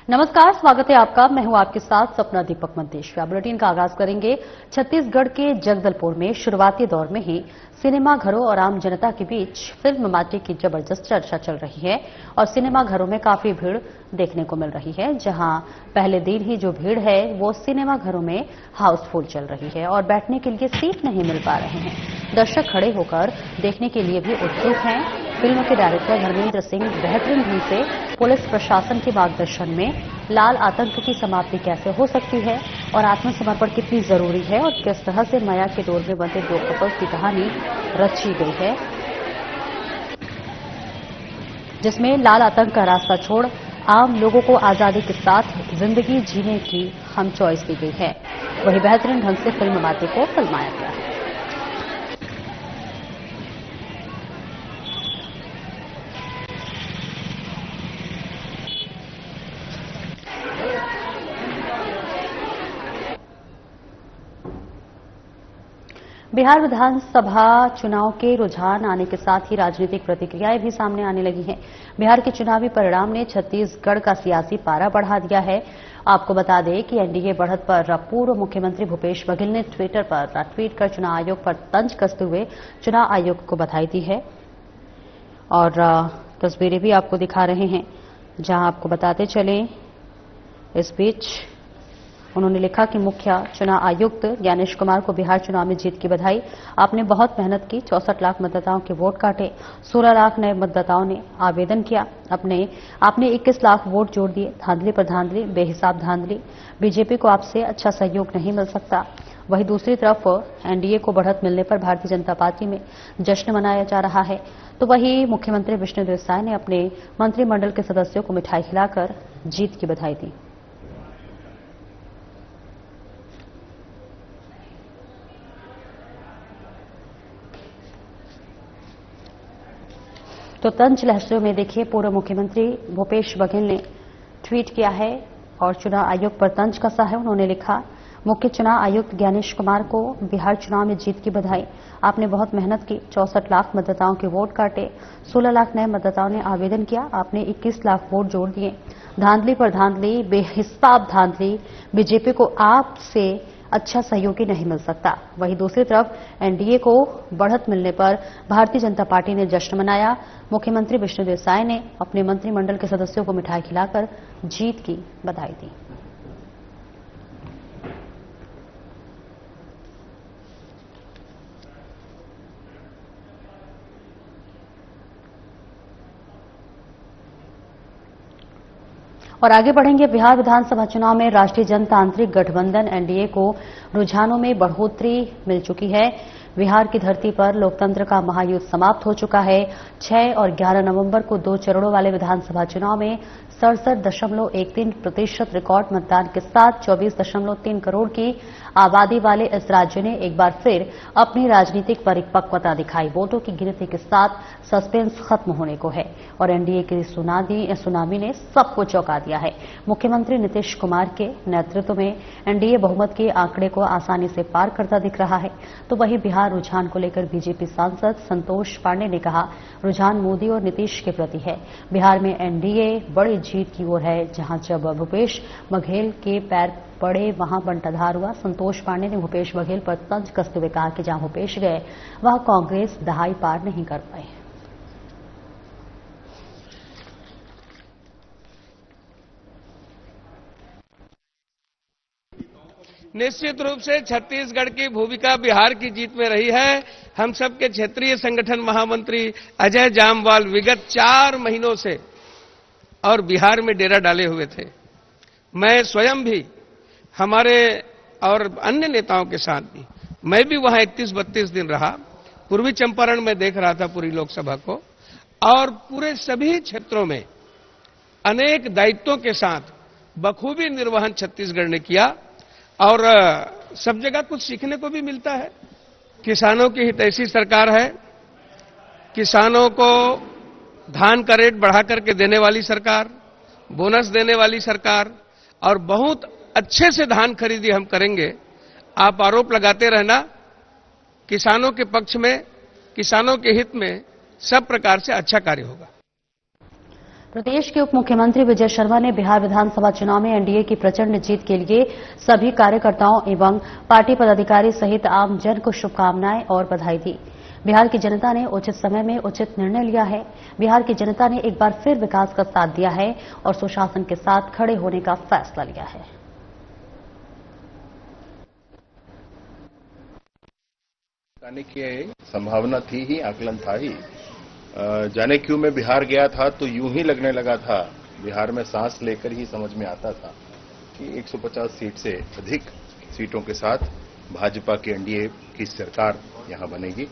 नमस्कार, स्वागत है आपका। मैं हूं आपके साथ सपना दीपक मंतेश्वर। बुलेटिन का आगाज करेंगे छत्तीसगढ़ के जगदलपुर में। शुरुआती दौर में ही सिनेमा घरों और आम जनता के बीच फिल्म माटी की जबरदस्त चर्चा चल रही है और सिनेमा घरों में काफी भीड़ देखने को मिल रही है। जहां पहले दिन ही जो भीड़ है वो सिनेमा घरों में हाउसफुल चल रही है और बैठने के लिए सीट नहीं मिल पा रहे हैं। दर्शक खड़े होकर देखने के लिए भी उत्सुक हैं। फिल्म के डायरेक्टर धर्मेंद्र सिंह बेहतरीन ढंग से पुलिस प्रशासन के मार्गदर्शन में लाल आतंक की समाप्ति कैसे हो सकती है और आत्मसमर्पण कितनी जरूरी है और किस तरह से माया के दौर में बंधे दो कपल्स की कहानी रची गई है, जिसमें लाल आतंक का रास्ता छोड़ आम लोगों को आजादी के साथ जिंदगी जीने की हम चॉइस दी गई है। वही बेहतरीन ढंग से फिल्म माटी को फिल्माया गया है। बिहार विधानसभा चुनाव के रुझान आने के साथ ही राजनीतिक प्रतिक्रियाएं भी सामने आने लगी हैं। बिहार के चुनावी परिणाम ने छत्तीसगढ़ का सियासी पारा बढ़ा दिया है। आपको बता दें कि एनडीए बढ़त पर पूर्व मुख्यमंत्री भूपेश बघेल ने ट्विटर पर ट्वीट कर चुनाव आयोग पर तंज कसते हुए चुनाव आयोग को बधाई दी है और तस्वीरें भी आपको दिखा रहे हैं। जहां आपको बताते चलें, इस बीच उन्होंने लिखा कि मुख्य चुनाव आयुक्त ज्ञानेश कुमार को बिहार चुनाव में जीत की बधाई। आपने बहुत मेहनत की। 64 लाख मतदाताओं के वोट काटे। 16 लाख नए मतदाताओं ने आवेदन किया। आपने 21 लाख वोट जोड़ दिए। धांधली पर धांधली, बेहिसाब धांधली। बीजेपी को आपसे अच्छा सहयोग नहीं मिल सकता। वहीं दूसरी तरफ एनडीए को बढ़त मिलने पर भारतीय जनता पार्टी में जश्न मनाया जा रहा है। तो वहीं मुख्यमंत्री विष्णुदेव साय ने अपने मंत्रिमंडल के सदस्यों को मिठाई खिलाकर जीत की बधाई दी। तो तंज लहरों में देखिए, पूर्व मुख्यमंत्री भूपेश बघेल ने ट्वीट किया है और चुनाव आयोग पर तंज कसा है। उन्होंने लिखा, मुख्य चुनाव आयुक्त ज्ञानेश कुमार को बिहार चुनाव में जीत की बधाई। आपने बहुत मेहनत की। 64 लाख मतदाताओं के वोट काटे। 16 लाख नए मतदाताओं ने आवेदन किया। आपने 21 लाख वोट जोड़ दिए। धांधली पर धांधली, बेहिसाब धांधली। बीजेपी को आपसे अच्छा सहयोगी नहीं मिल सकता। वहीं दूसरी तरफ एनडीए को बढ़त मिलने पर भारतीय जनता पार्टी ने जश्न मनाया। मुख्यमंत्री विष्णुदेव साय ने अपने मंत्रिमंडल के सदस्यों को मिठाई खिलाकर जीत की बधाई दी। और आगे बढ़ेंगे। बिहार विधानसभा चुनाव में राष्ट्रीय जनतांत्रिक गठबंधन एनडीए को रुझानों में बढ़ोतरी मिल चुकी है। बिहार की धरती पर लोकतंत्र का महायुद्ध समाप्त हो चुका है। 6 और 11 नवंबर को 2 चरणों वाले विधानसभा चुनाव में 67.13% रिकॉर्ड मतदान के साथ 24.3 करोड़ की आबादी वाले इस राज्य ने एक बार फिर अपनी राजनीतिक परिपक्वता दिखाई। वोटों की गिनती के साथ सस्पेंस खत्म होने को है और एनडीए की सुनामी ने सबको चौंका दिया है। मुख्यमंत्री नीतीश कुमार के नेतृत्व में एनडीए बहुमत के आंकड़े को आसानी से पार करता दिख रहा है। तो वहीं बिहार रुझान को लेकर बीजेपी सांसद संतोष पांडे ने कहा, रुझान मोदी और नीतीश के प्रति है। बिहार में एनडीए बड़ी जीत की ओर है। जहां जब भूपेश बघेल के पैर पड़े वहां बंटाधार हुआ। संतोष पांडे ने भूपेश बघेल पर तंज कसते हुए कहा कि जहां भूपेश गए वहां कांग्रेस दहाई पार नहीं कर पाई। निश्चित रूप से छत्तीसगढ़ की भूमिका बिहार की जीत में रही है। हम सबके क्षेत्रीय संगठन महामंत्री अजय जामवाल विगत 4 महीनों से और बिहार में डेरा डाले हुए थे। मैं स्वयं भी हमारे और अन्य नेताओं के साथ भी, मैं भी वहां 31-32 दिन रहा। पूर्वी चंपारण में देख रहा था पूरी लोकसभा को और पूरे सभी क्षेत्रों में अनेक दायित्वों के साथ बखूबी निर्वहन छत्तीसगढ़ ने किया और सब जगह कुछ सीखने को भी मिलता है। किसानों की हितैषी सरकार है। किसानों को धान का रेट बढ़ा करके देने वाली सरकार, बोनस देने वाली सरकार और बहुत अच्छे से धान खरीदी हम करेंगे। आप आरोप लगाते रहना, किसानों के पक्ष में, किसानों के हित में सब प्रकार से अच्छा कार्य होगा। प्रदेश के उप मुख्यमंत्री विजय शर्मा ने बिहार विधानसभा चुनाव में एनडीए की प्रचंड जीत के लिए सभी कार्यकर्ताओं एवं पार्टी पदाधिकारी सहित आम जन को शुभकामनाएं और बधाई दी। बिहार की जनता ने उचित समय में उचित निर्णय लिया है। बिहार की जनता ने एक बार फिर विकास का साथ दिया है और सुशासन के साथ खड़े होने का फैसला लिया है। आने की संभावना थी ही, आकलन था ही। जाने क्यों मैं बिहार गया था तो यूं ही लगने लगा था, बिहार में सांस लेकर ही समझ में आता था कि 150 सीट से अधिक सीटों के साथ भाजपा की एनडीए की सरकार यहां बनेगी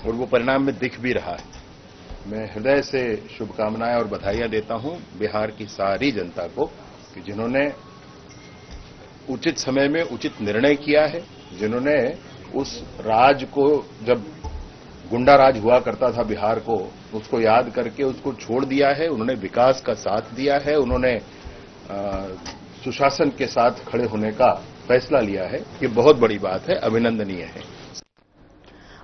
और वो परिणाम में दिख भी रहा है। मैं हृदय से शुभकामनाएं और बधाइयां देता हूं बिहार की सारी जनता को कि जिन्होंने उचित समय में उचित निर्णय किया है, जिन्होंने उस राज को, जब गुंडा राज हुआ करता था बिहार को, उसको याद करके उसको छोड़ दिया है, उन्होंने विकास का साथ दिया है, उन्होंने सुशासन के साथ खड़े होने का फैसला लिया है। ये बहुत बड़ी बात है, अभिनंदनीय है।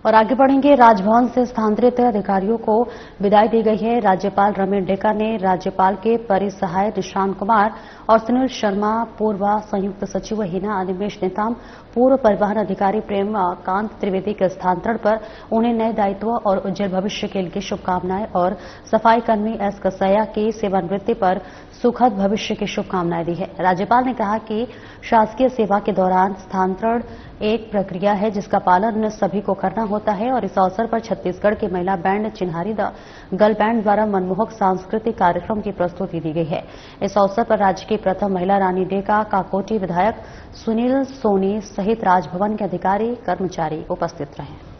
और आगे बढ़ेंगे। राजभवन से स्थानांतरित अधिकारियों को विदाई दी गई है। राज्यपाल रमेश डेका ने राज्यपाल के परिसहाय निशांत कुमार और सुनील शर्मा, पूर्व संयुक्त सचिव हिना अनिमेश नेताम, पूर्व परिवहन अधिकारी प्रेम कांत त्रिवेदी के स्थानांतरण पर उन्हें नए दायित्व और उज्जवल भविष्य के लिए शुभकामनाएं और सफाई कर्मी एस कसैया की सेवानिवृत्ति पर सुखद भविष्य की शुभकामनाएं दी है। राज्यपाल ने कहा कि शासकीय सेवा के दौरान स्थानांतरण एक प्रक्रिया है जिसका पालन सभी को करना होता है और इस अवसर पर छत्तीसगढ़ की महिला band Chinhari the girl band द्वारा मनमोहक सांस्कृतिक कार्यक्रम की प्रस्तुति दी गई है। इस अवसर पर राज्य की प्रथम महिला रानी डेका, काकोटी विधायक सुनील सोनी सहित राजभवन के अधिकारी कर्मचारी उपस्थित रहे।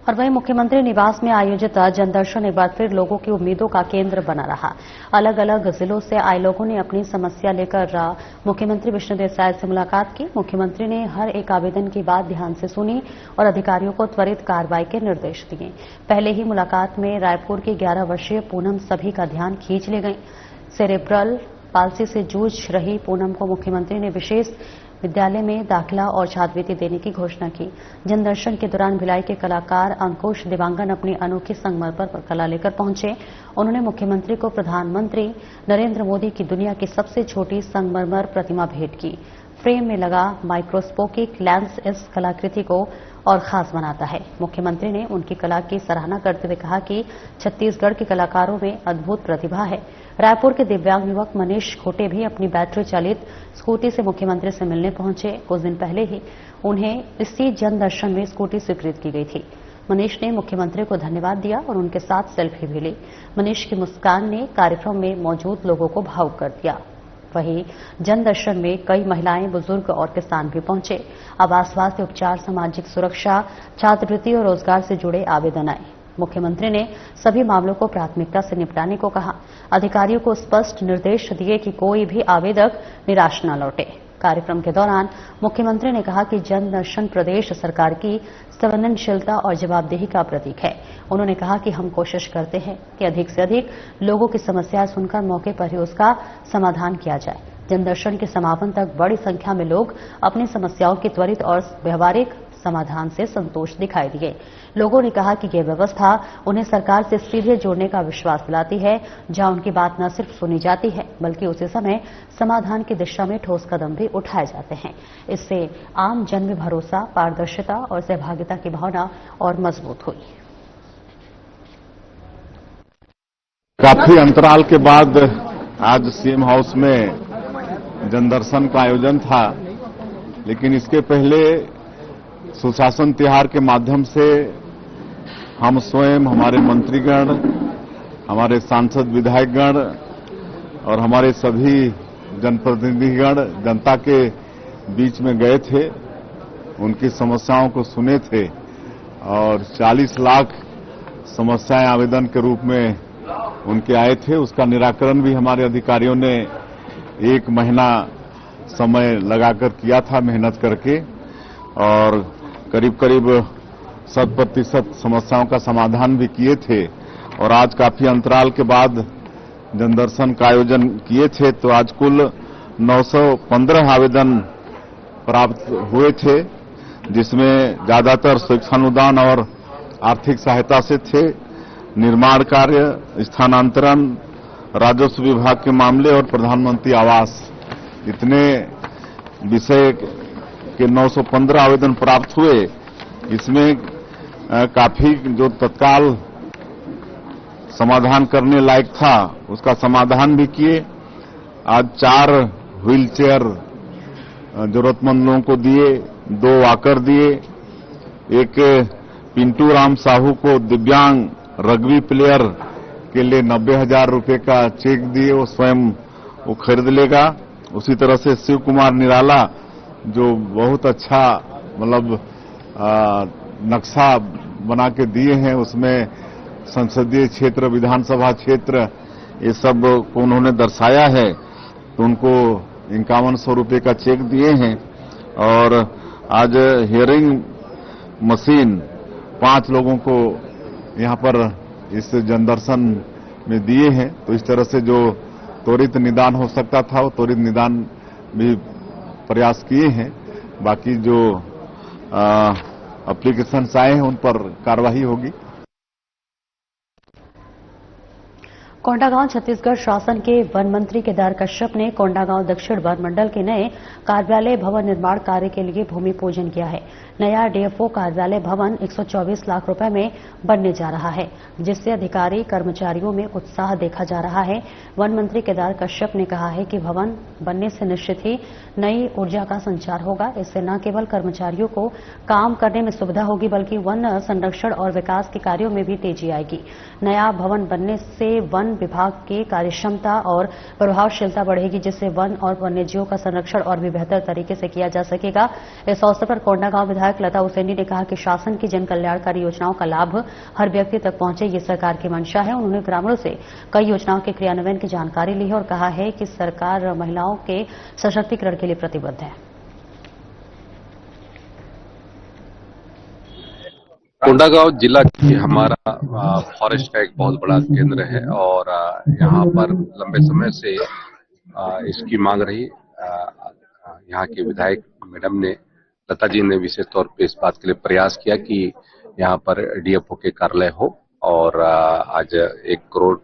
और वहीं मुख्यमंत्री निवास में आयोजित जनदर्शन एक बार फिर लोगों की उम्मीदों का केंद्र बना रहा। अलग अलग जिलों से आए लोगों ने अपनी समस्या लेकर मुख्यमंत्री विष्णुदेव साय से मुलाकात की। मुख्यमंत्री ने हर एक आवेदन की बात ध्यान से सुनी और अधिकारियों को त्वरित कार्रवाई के निर्देश दिए। पहले ही मुलाकात में रायपुर की 11 वर्षीय पूनम सभी का ध्यान खींच ले गई। सेरेब्रल पाल्सी से जूझ रही पूनम को मुख्यमंत्री ने विशेष विद्यालय में दाखिला और छात्रवृत्ति देने की घोषणा की। जनदर्शन के दौरान भिलाई के कलाकार अंकुश देवांगन अपनी अनोखी संगमरमर पर कला लेकर पहुंचे। उन्होंने मुख्यमंत्री को प्रधानमंत्री नरेंद्र मोदी की दुनिया की सबसे छोटी संगमरमर प्रतिमा भेंट की। फ्रेम में लगा माइक्रोस्कोपिक लेंस इस कलाकृति को और खास बनाता है। मुख्यमंत्री ने उनकी कला की सराहना करते हुए कहा कि छत्तीसगढ़ के कलाकारों में अद्भुत प्रतिभा है। रायपुर के दिव्यांग युवक मनीष खोटे भी अपनी बैटरी चालित स्कूटी से मुख्यमंत्री से मिलने पहुंचे। कुछ दिन पहले ही उन्हें इसी जनदर्शन में स्कूटी स्वीकृत की गई थी। मनीष ने मुख्यमंत्री को धन्यवाद दिया और उनके साथ सेल्फी भी ली। मनीष की मुस्कान ने कार्यक्रम में मौजूद लोगों को भावुक कर दिया। वहीं जनदर्शन में कई महिलाएं, बुजुर्ग और किसान भी पहुंचे। आवास, स्वास्थ्य, उपचार, सामाजिक सुरक्षा, छात्रवृत्ति और रोजगार से जुड़े आवेदन आए। मुख्यमंत्री ने सभी मामलों को प्राथमिकता से निपटाने को कहा। अधिकारियों को स्पष्ट निर्देश दिए कि कोई भी आवेदक निराश न लौटे। कार्यक्रम के दौरान मुख्यमंत्री ने कहा कि जनदर्शन प्रदेश सरकार की संवेदनशीलता और जवाबदेही का प्रतीक है। उन्होंने कहा कि हम कोशिश करते हैं कि अधिक से अधिक लोगों की समस्याएं सुनकर मौके पर ही उसका समाधान किया जाए। जनदर्शन के समापन तक बड़ी संख्या में लोग अपनी समस्याओं के त्वरित और व्यवहारिक समाधान से संतोष दिखाई दिए। लोगों ने कहा कि यह व्यवस्था उन्हें सरकार से सीधे जोड़ने का विश्वास दिलाती है, जहां उनकी बात न सिर्फ सुनी जाती है बल्कि उसी समय समाधान की दिशा में ठोस कदम भी उठाए जाते हैं। इससे आम जन में भरोसा, पारदर्शिता और सहभागिता की भावना और मजबूत हुई। काफी अंतराल के बाद आज सीएम हाउस में जनदर्शन का आयोजन था, लेकिन इसके पहले सुशासन तिहार के माध्यम से हम स्वयं, हमारे मंत्रीगण, हमारे सांसद विधायकगण और हमारे सभी जनप्रतिनिधिगण जनता के बीच में गए थे, उनकी समस्याओं को सुने थे और 40 लाख समस्याएं आवेदन के रूप में उनके आए थे। उसका निराकरण भी हमारे अधिकारियों ने 1 महीना समय लगाकर किया था, मेहनत करके, और करीब करीब 100% समस्याओं का समाधान भी किए थे। और आज काफी अंतराल के बाद जनदर्शन का आयोजन किए थे, तो आज कुल 915 आवेदन प्राप्त हुए थे, जिसमें ज्यादातर शिक्षानुदान और आर्थिक सहायता से थे। निर्माण कार्य, स्थानांतरण, राजस्व विभाग के मामले और प्रधानमंत्री आवास, इतने विषय के 915 आवेदन प्राप्त हुए। इसमें काफी जो तत्काल समाधान करने लायक था उसका समाधान भी किए। आज 4 व्हील चेयर जरूरतमंद लोगों को दिए, 2 वॉकर दिए, एक पिंटू राम साहू को दिव्यांग रग्बी प्लेयर के लिए 90,000 रुपए का चेक दिए, वो स्वयं वो खरीद लेगा। उसी तरह से शिव कुमार निराला जो बहुत अच्छा मतलब नक्शा बना के दिए हैं, उसमें संसदीय क्षेत्र, विधानसभा क्षेत्र, ये सब को उन्होंने दर्शाया है, तो उनको 5100 रुपए का चेक दिए हैं। और आज हियरिंग मशीन 5 लोगों को यहां पर इस जनदर्शन में दिए हैं। तो इस तरह से जो त्वरित निदान हो सकता था वो त्वरित निदान भी प्रयास किए हैं। बाकी जो एप्लीकेशंस आए हैं उन पर कार्रवाई होगी। कोंडागांव छत्तीसगढ़ शासन के वन मंत्री केदार कश्यप ने कोंडागांव दक्षिण वन मंडल के नए कार्यालय भवन निर्माण कार्य के लिए भूमि पूजन किया है। नया डीएफओ कार्यालय भवन 124 लाख रुपए में बनने जा रहा है, जिससे अधिकारी कर्मचारियों में उत्साह देखा जा रहा है। वन मंत्री केदार कश्यप ने कहा है कि भवन बनने से निश्चित ही नई ऊर्जा का संचार होगा। इससे न केवल कर्मचारियों को काम करने में सुविधा होगी, बल्कि वन संरक्षण और विकास के कार्यों में भी तेजी आएगी। नया भवन बनने से वन विभाग की कार्यक्षमता और प्रभावशीलता बढ़ेगी, जिससे वन और वन्यजीवों का संरक्षण और भी बेहतर तरीके से किया जा सकेगा। इस अवसर पर कोंडागांव विधायक लता उसेंडी ने कहा कि शासन की जन कल्याणकारी योजनाओं का लाभ हर व्यक्ति तक पहुंचे, ये सरकार की मंशा है। उन्होंने ग्रामीणों से कई योजनाओं के क्रियान्वयन की जानकारी ली है और कहा है कि सरकार महिलाओं के सशक्तिकरण के लिए प्रतिबद्ध है। कोंडागांव जिला की हमारा फॉरेस्ट का एक बहुत बड़ा केंद्र है और यहाँ पर लंबे समय से इसकी मांग रही। यहाँ के विधायक मैडम ने, लता जी ने विशेष तौर पे इस बात के लिए प्रयास किया कि यहाँ पर डीएफओ के कार्यालय हो और आज 1 करोड़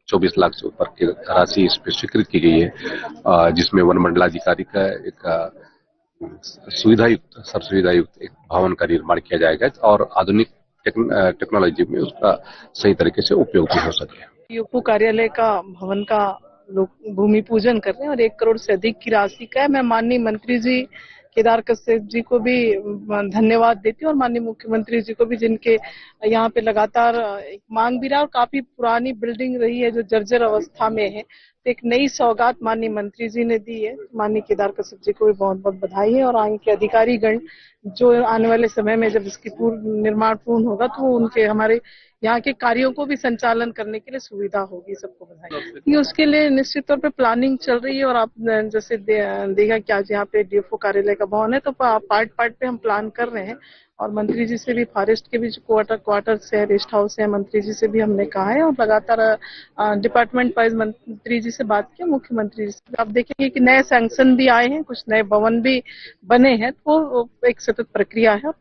24 लाख से ऊपर की राशि इस पर स्वीकृत की गई है, जिसमें वन मंडलाधिकारी का एक सुविधायुक्त, सर्व सुविधायुक्त एक भवन का निर्माण किया जाएगा और आधुनिक टेक्नोलॉजी में उसका सही तरीके से उपयोग भी हो सके। डीएफओ कार्यालय का भवन का लोग भूमि पूजन कर रहे हैं और 1 करोड़ से अधिक की राशि का है। मैं माननीय मंत्री जी केदार कश्यप जी को भी धन्यवाद देती हूँ और माननीय मुख्यमंत्री जी को भी, जिनके यहाँ पे लगातार एक मांग भी रहा और काफी पुरानी बिल्डिंग रही है जो जर्जर अवस्था में है। तो एक नई सौगात माननीय मंत्री जी ने दी है। माननीय केदार कश्यप जी को भी बहुत बहुत बधाई है और आगे के अधिकारीगण जो आने वाले समय में जब इसकी निर्माण पूर्ण होगा तो उनके हमारे यहाँ के कार्यों को भी संचालन करने के लिए सुविधा होगी। सबको बधाई। उसके लिए निश्चित तौर पे प्लानिंग चल रही है और आप जैसे देखा कि आज यहाँ पे डीएफओ कार्यालय का भवन है तो पार्ट पे हम प्लान कर रहे हैं और मंत्री जी से भी, फॉरेस्ट के भी जो क्वार्टर्स है, रेस्ट हाउस है, मंत्री जी से भी हमने कहा है और लगातार डिपार्टमेंट वाइज मंत्री जी से बात की, मुख्यमंत्री जी से। आप देखेंगे कि नए सैंक्शन भी आए हैं, कुछ नए भवन भी बने हैं, तो एक सतत प्रक्रिया है।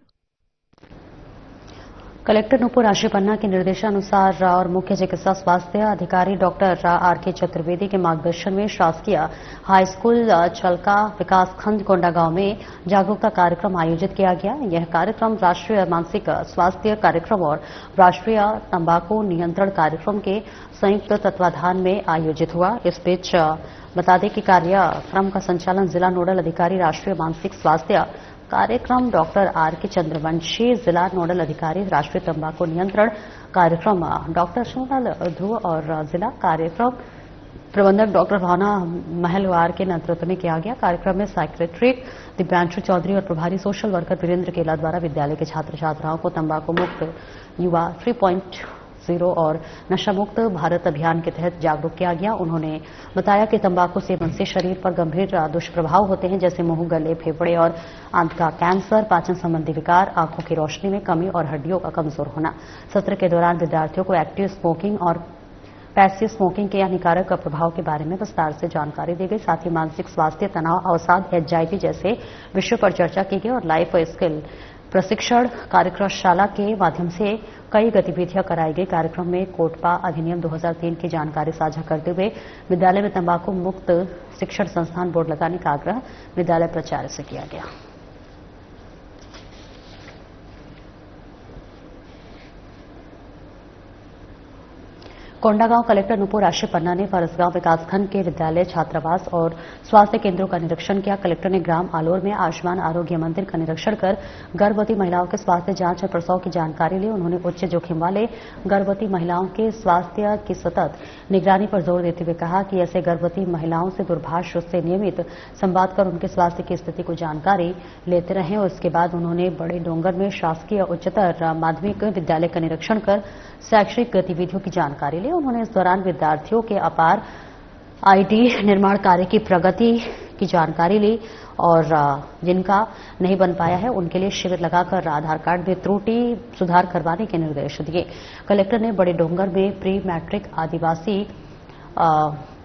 कलेक्टर नूपुर आशीपन्ना के निर्देशानुसार और मुख्य चिकित्सा स्वास्थ्य अधिकारी डॉक्टर आर.के. चतुर्वेदी के मार्गदर्शन में शासकीय हाई स्कूल चलका विकासखंड कोंडागांव में जागरूकता कार्यक्रम आयोजित किया गया। यह कार्यक्रम राष्ट्रीय मानसिक स्वास्थ्य कार्यक्रम और राष्ट्रीय तंबाकू नियंत्रण कार्यक्रम के संयुक्त तत्वाधान में आयोजित हुआ। इस बीच बता दें कि कार्यक्रम का संचालन जिला नोडल अधिकारी राष्ट्रीय मानसिक स्वास्थ्य कार्यक्रम डॉक्टर आर.के. चंद्रवंशी, जिला नोडल अधिकारी राष्ट्रीय तंबाकू नियंत्रण कार्यक्रम डॉक्टर सोनल ध्रुव और जिला कार्यक्रम प्रबंधक डॉक्टर भावना महलवार के नेतृत्व में किया गया। कार्यक्रम में सेक्रेटरी दिव्यांशु चौधरी और प्रभारी सोशल वर्कर वीरेंद्र केला द्वारा विद्यालय के छात्र छात्राओं को तंबाकू मुक्त युवा 3.0 और नशा मुक्त भारत अभियान के तहत जागरूक किया गया। उन्होंने बताया कि तंबाकू सेवन से शरीर पर गंभीर दुष्प्रभाव होते हैं, जैसे मुंह, गले, फेफड़े और आंत का कैंसर, पाचन संबंधी विकार, आंखों की रोशनी में कमी और हड्डियों का कमजोर होना। सत्र के दौरान विद्यार्थियों को एक्टिव स्मोकिंग और पैसिव स्मोकिंग के हानिकारक प्रभाव के बारे में विस्तार से जानकारी दी गई। साथ ही मानसिक स्वास्थ्य, तनाव, अवसाद, एंजाइटी जैसे विषयों पर चर्चा की गई और लाइफ स्किल प्रशिक्षण कार्यक्रमशाला के माध्यम से कई गतिविधियां कराई गई। कार्यक्रम में कोटपा अधिनियम 2003 की जानकारी साझा करते हुए विद्यालय में तंबाकू मुक्त शिक्षण संस्थान बोर्ड लगाने का आग्रह विद्यालय प्राचार्य से किया गया। कोंडागांव कलेक्टर नुपुर आशी पन्ना ने फरसगांव विकासखंड के विद्यालय, छात्रावास और स्वास्थ्य केंद्रों का निरीक्षण किया। कलेक्टर ने ग्राम आलोर में आयुष्मान आरोग्य मंदिर का निरीक्षण कर गर्भवती महिलाओं के स्वास्थ्य जांच और प्रसव की जानकारी ली। उन्होंने उच्च जोखिम वाले गर्भवती महिलाओं के स्वास्थ्य की सतत निगरानी पर जोर देते हुए कहा कि ऐसे गर्भवती महिलाओं से दूरभाष से नियमित संवाद कर उनके स्वास्थ्य की स्थिति को जानकारी लेते रहें। और इसके बाद उन्होंने बड़े डोंगर में शासकीय उच्चतर माध्यमिक विद्यालय का निरीक्षण कर शैक्षणिक गतिविधियों की जानकारी ली। उन्होंने इस दौरान विद्यार्थियों के अपार आईडी निर्माण कार्य की प्रगति की जानकारी ली और जिनका नहीं बन पाया है उनके लिए शिविर लगाकर आधार कार्ड में त्रुटि सुधार करवाने के निर्देश दिए। कलेक्टर ने बड़े डोंगर में प्री मैट्रिक आदिवासी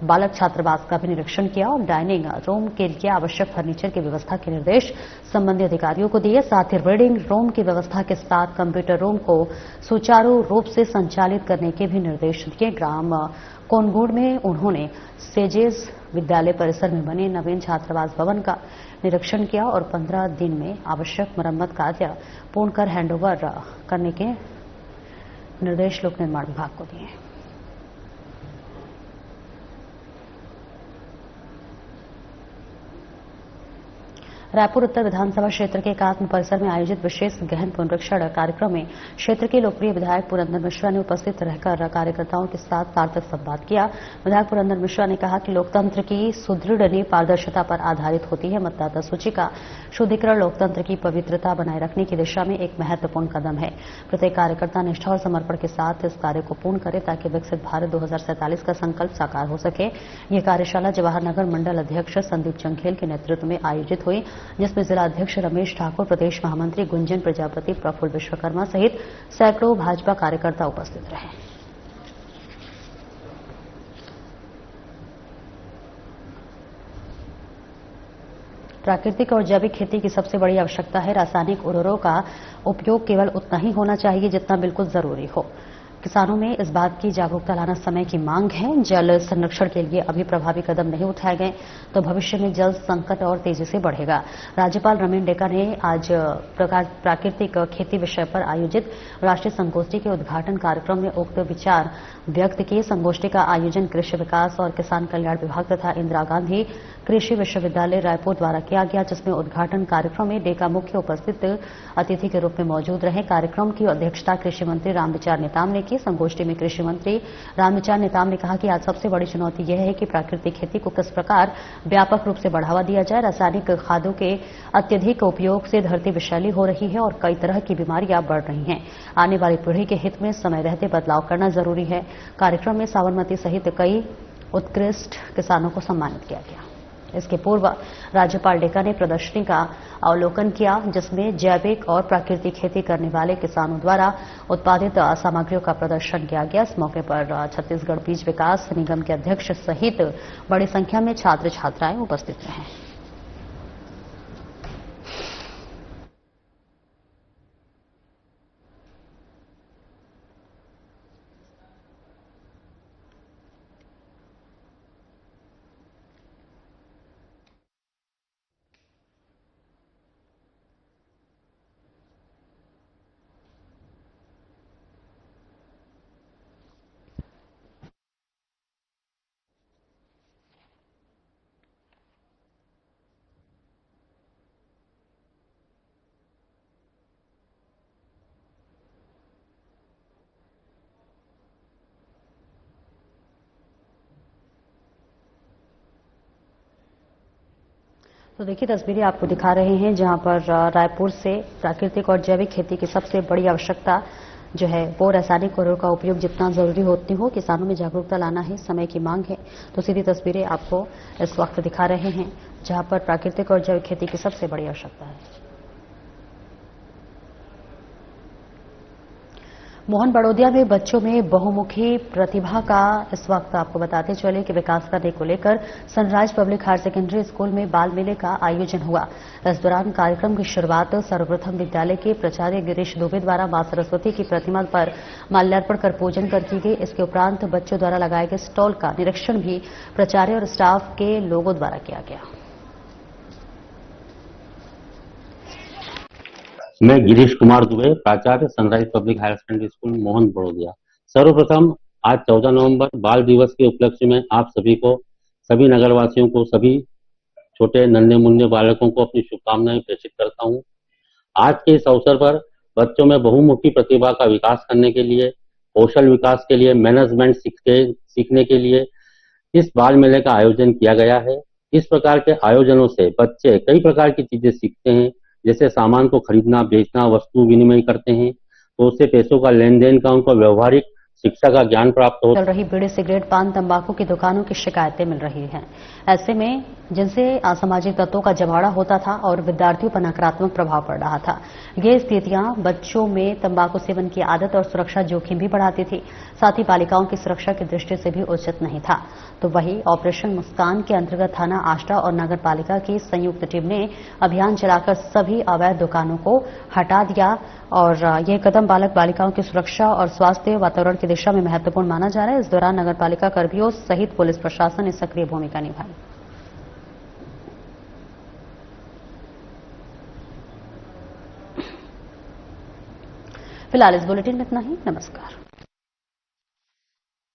बालक छात्रावास का भी निरीक्षण किया और डाइनिंग रूम के लिए आवश्यक फर्नीचर की व्यवस्था के निर्देश संबंधित अधिकारियों को दिए। साथ ही रीडिंग रूम की व्यवस्था के साथ कंप्यूटर रूम को सुचारू रूप से संचालित करने के भी निर्देश दिए। ग्राम कोनगुड़ में उन्होंने सेजेस विद्यालय परिसर में बने नवीन छात्रावास भवन का निरीक्षण किया और 15 दिन में आवश्यक मरम्मत कार्य पूर्ण कर हैंडओवर करने के निर्देश लोक निर्माण विभाग को दिए। रायपुर उत्तर विधानसभा क्षेत्र के एकात्म परिसर में आयोजित विशेष गहन पुनरीक्षण कार्यक्रम में क्षेत्र के लोकप्रिय विधायक पुरंदर मिश्रा ने उपस्थित रहकर कार्यकर्ताओं के साथ सार्थक संवाद किया। विधायक पुरंदर मिश्रा ने कहा कि लोकतंत्र की सुदृढ़ नींव पारदर्शिता पर आधारित होती है। मतदाता सूची का शुद्धिकरण लोकतंत्र की पवित्रता बनाए रखने की दिशा में एक महत्वपूर्ण कदम है। प्रत्येक कार्यकर्ता निष्ठा और समर्पण के साथ इस कार्य को पूर्ण करे ताकि विकसित भारत 2047 का संकल्प साकार हो सके। यह कार्यशाला जवाहर नगर मंडल अध्यक्ष संदीप चंखेल के नेतृत्व में आयोजित हुई, जिसमें जिला अध्यक्ष रमेश ठाकुर, प्रदेश महामंत्री गुंजन प्रजापति, प्रफुल्ल विश्वकर्मा सहित सैकड़ों भाजपा कार्यकर्ता उपस्थित रहे। प्राकृतिक और जैविक खेती की सबसे बड़ी आवश्यकता है रासायनिक उर्वरकों का उपयोग केवल उतना ही होना चाहिए जितना बिल्कुल जरूरी हो। किसानों में इस बात की जागरूकता लाना समय की मांग है। जल संरक्षण के लिए अभी प्रभावी कदम नहीं उठाए गए तो भविष्य में जल संकट और तेजी से बढ़ेगा। राज्यपाल रमेन डेका ने आज प्राकृतिक खेती विषय पर आयोजित राष्ट्रीय संगोष्ठी के उद्घाटन कार्यक्रम में उक्त विचार व्यक्त किए। संगोष्ठी का आयोजन कृषि विकास और किसान कल्याण विभाग तथा इंदिरा गांधी कृषि विश्वविद्यालय रायपुर द्वारा किया गया, जिसमें उद्घाटन कार्यक्रम में डेका मुख्य उपस्थित अतिथि के रूप में मौजूद रहे। कार्यक्रम की अध्यक्षता कृषि मंत्री रामविचार नेताम ने की। संगोष्ठी में कृषि मंत्री रामविचार नेताम ने कहा कि आज सबसे बड़ी चुनौती यह है कि प्राकृतिक खेती को किस प्रकार व्यापक रूप से बढ़ावा दिया जाए। रासायनिक खादों के अत्यधिक उपयोग से धरती विषैली हो रही है और कई तरह की बीमारियां बढ़ रही हैं। आने वाली पीढ़ी के हित में समय रहते बदलाव करना जरूरी है। कार्यक्रम में साबरमती सहित कई उत्कृष्ट किसानों को सम्मानित किया गया। इसके पूर्व राज्यपाल डेका ने प्रदर्शनी का अवलोकन किया, जिसमें जैविक और प्राकृतिक खेती करने वाले किसानों द्वारा उत्पादित सामग्रियों का प्रदर्शन किया गया। इस मौके पर छत्तीसगढ़ बीज विकास निगम के अध्यक्ष सहित बड़ी संख्या में छात्र छात्राएं उपस्थित रहे। तो देखिए तस्वीरें आपको दिखा रहे हैं जहां पर रायपुर से प्राकृतिक और जैविक खेती की सबसे बड़ी आवश्यकता जो है वो रासायनिक उर्वरकों का उपयोग जितना जरूरी होती हो, किसानों में जागरूकता लाना है, समय की मांग है। तो सीधी तस्वीरें आपको इस वक्त दिखा रहे हैं जहां पर प्राकृतिक और जैविक खेती की सबसे बड़ी आवश्यकता है। मोहन बड़ौदिया में बच्चों में बहुमुखी प्रतिभा का इस वक्त आपको बताते चले कि विकास करने को लेकर sunrise public higher secondary school में बाल मेले का आयोजन हुआ। इस दौरान कार्यक्रम की शुरुआत सर्वप्रथम विद्यालय के प्राचार्य गिरीश दुबे द्वारा मां सरस्वती की प्रतिमा पर माल्यार्पण कर पूजन कर की गई। इसके उपरांत बच्चों द्वारा लगाए गए स्टॉल का निरीक्षण भी प्राचार्य और स्टाफ के लोगों द्वारा किया गया। मैं गिरीश कुमार दुबे, प्राचार्य sunrise public higher secondary school Mohan Barodiya. सर्वप्रथम आज 14 नवंबर बाल दिवस के उपलक्ष्य में आप सभी को, सभी नगरवासियों को, सभी छोटे नन्हे मुन्ने बालकों को अपनी शुभकामनाएं प्रेषित करता हूं। आज के इस अवसर पर बच्चों में बहुमुखी प्रतिभा का विकास करने के लिए, कौशल विकास के लिए, मैनेजमेंट सीखने के लिए इस बाल मेले का आयोजन किया गया है। इस प्रकार के आयोजनों से बच्चे कई प्रकार की चीजें सीखते हैं, जैसे सामान को खरीदना, बेचना, वस्तु विनिमय करते हैं, तो उससे पैसों का लेन देन का उनको व्यवहारिक शिक्षा का ज्ञान प्राप्त होता है। चल रही बीड़ी, सिगरेट, पान, तंबाकू की दुकानों की शिकायतें मिल रही हैं। ऐसे में जिनसे असामाजिक तत्वों का जमावड़ा होता था और विद्यार्थियों पर नकारात्मक प्रभाव पड़ रहा था। ये स्थितियां बच्चों में तंबाकू सेवन की आदत और सुरक्षा जोखिम भी बढ़ाती थी, साथ ही बालिकाओं की सुरक्षा की दृष्टि से भी उचित नहीं था। तो वही ऑपरेशन मुस्कान के अंतर्गत थाना आष्टा और नगर पालिका की संयुक्त टीम ने अभियान चलाकर सभी अवैध दुकानों को हटा दिया और यह कदम बालक बालिकाओं की सुरक्षा और स्वास्थ्य वातावरण की दिशा में महत्वपूर्ण माना जा रहा है। इस दौरान नगर पालिका कर्मियों सहित पुलिस प्रशासन ने सक्रिय भूमिका निभाई। फिलहाल इस बुलेटिन में इतना ही। नमस्कार।